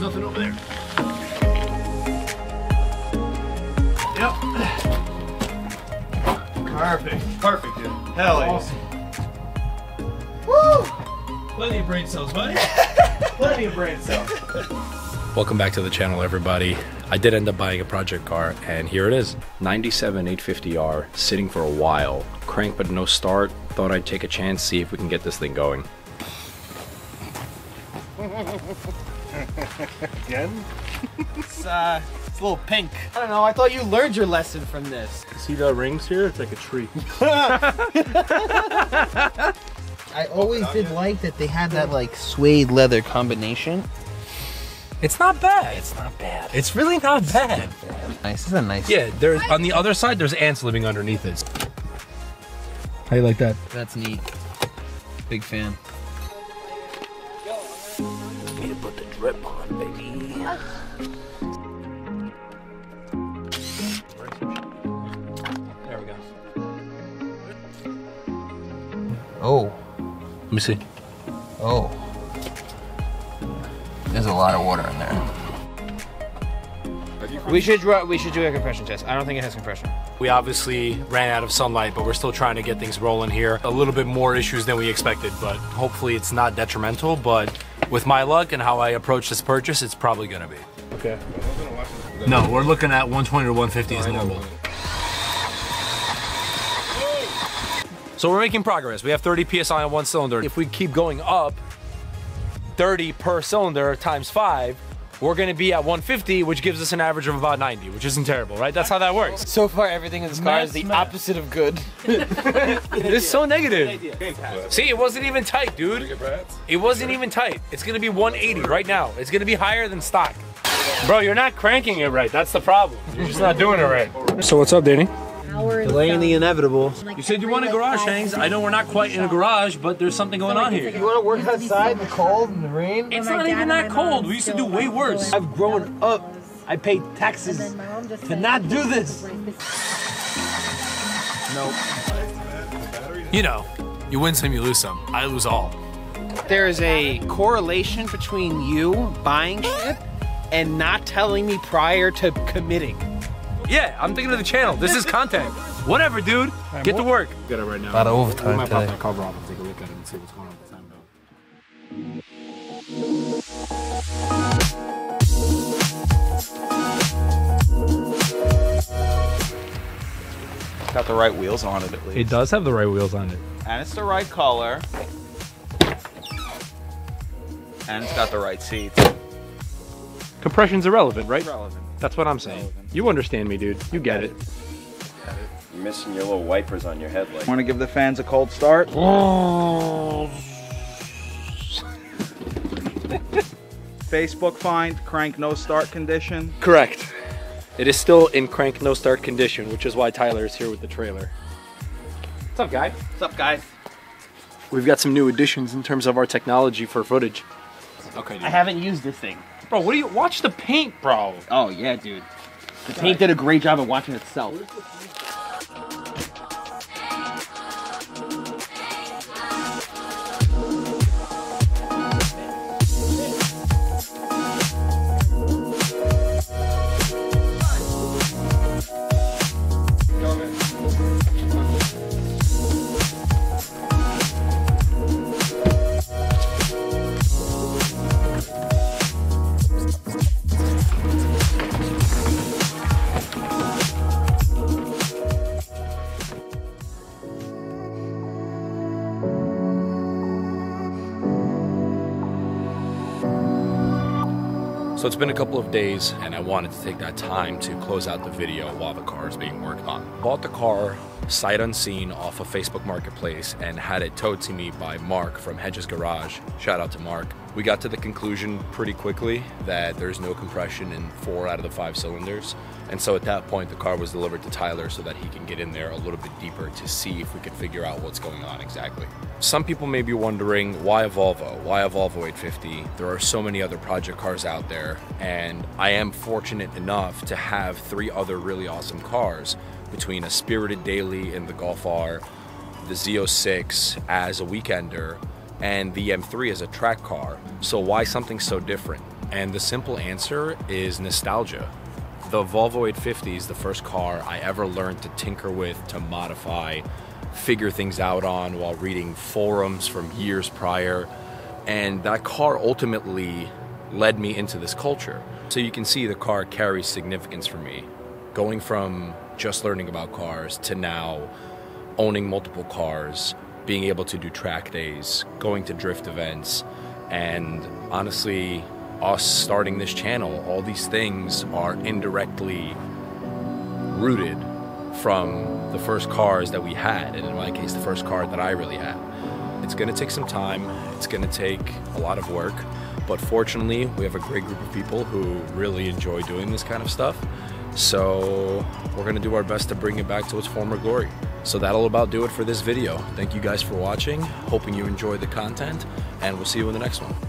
nothing over there. Yep. Perfect. Perfect, dude. Hell yeah. Awesome. Woo! Plenty of brain cells, buddy. Plenty of brain cells. Welcome back to the channel, everybody. I did end up buying a project car, and here it is. 97 850R, sitting for a while. Crank but no start. Thought I'd take a chance, see if we can get this thing going. Again? It's a little pink. I don't know, I thought you learned your lesson from this. See the rings here? It's like a tree. I always did like that they had that like suede leather combination. It's not bad. It's not bad. It's really not bad. Nice. This is a nice. Yeah, there's on the other side, there's ants living underneath it. How you like that? That's neat. Big fan. Need to put the drip on, baby. There we go. Oh. Let me see. Oh. There's a lot of water in there. We should do a compression test. I don't think it has compression. We obviously ran out of sunlight, but we're still trying to get things rolling here. A little bit more issues than we expected, but hopefully it's not detrimental. But with my luck and how I approach this purchase, it's probably gonna be. Okay. No, we're looking at 120 to 150 is normal. So we're making progress. We have 30 PSI on one cylinder. If we keep going up 30 per cylinder times 5, we're gonna be at 150, which gives us an average of about 90, which isn't terrible, right? That's how that works. So far, everything in this car is the opposite of good. It's so negative. See, it wasn't even tight, dude. It wasn't even tight. It's gonna be 180 right now. It's gonna be higher than stock. Bro, you're not cranking it right. That's the problem. You're just not doing it right. So what's up, Danny? Delaying the inevitable. You said you wanted garage hangs. I know we're not quite in a garage, but there's something going on here. You want to work outside in the cold and the rain? It's not even that cold. We used to do way worse. I've grown up. I paid taxes to not do this. Nope. You know, you win some, you lose some. I lose all. There is a correlation between you buying shit and not telling me prior to committing. Yeah, I'm thinking of the channel. This is content. Whatever, dude. Get to work. Get it right now. A lot of overtime we might pop today. that cover off and take a look at it and see what's going on with the sound. Got the right wheels on it at least. It does have the right wheels on it. And it's the right color. And it's got the right seats. Compression's irrelevant, right? Relevant. That's what I'm saying. You understand me, dude. You get it. You're missing your little wipers on your headlight. Want to give the fans a cold start? Facebook find, crank no start condition. Correct. It is still in crank no start condition, which is why Tyler is here with the trailer. What's up, guy? What's up, guys? We've got some new additions in terms of our technology for footage. Okay, dude. I haven't used this thing. Bro, what do you watch the paint, bro? Oh yeah, dude. The paint did a great job of watching itself. So it's been a couple of days, and I wanted to take that time to close out the video while the car is being worked on. Bought the car sight unseen off of Facebook Marketplace and had it towed to me by Mark from Hedges Garage. Shout out to Mark. We got to the conclusion pretty quickly that there's no compression in 4 out of the 5 cylinders. And so at that point, the car was delivered to Tyler so that he can get in there a little bit deeper to see if we could figure out what's going on exactly. Some people may be wondering, why a Volvo? Why a Volvo 850? There are so many other project cars out there, and I am fortunate enough to have 3 other really awesome cars between a Spirited Daily in the Golf R, the Z06 as a weekender, and the M3 as a track car. So why something so different? And the simple answer is nostalgia. The Volvo 850 is the first car I ever learned to tinker with, to modify, figure things out on while reading forums from years prior. And that car ultimately led me into this culture. So you can see the car carries significance for me. Going from just learning about cars to now owning multiple cars, being able to do track days, going to drift events, and honestly, us starting this channel, all these things are indirectly rooted from the first cars that we had, and in my case, the first car that I really had. It's gonna take some time, it's gonna take a lot of work, but fortunately, we have a great group of people who really enjoy doing this kind of stuff. So we're gonna do our best to bring it back to its former glory. So that'll about do it for this video. Thank you guys for watching, hoping you enjoyed the content, and we'll see you in the next one.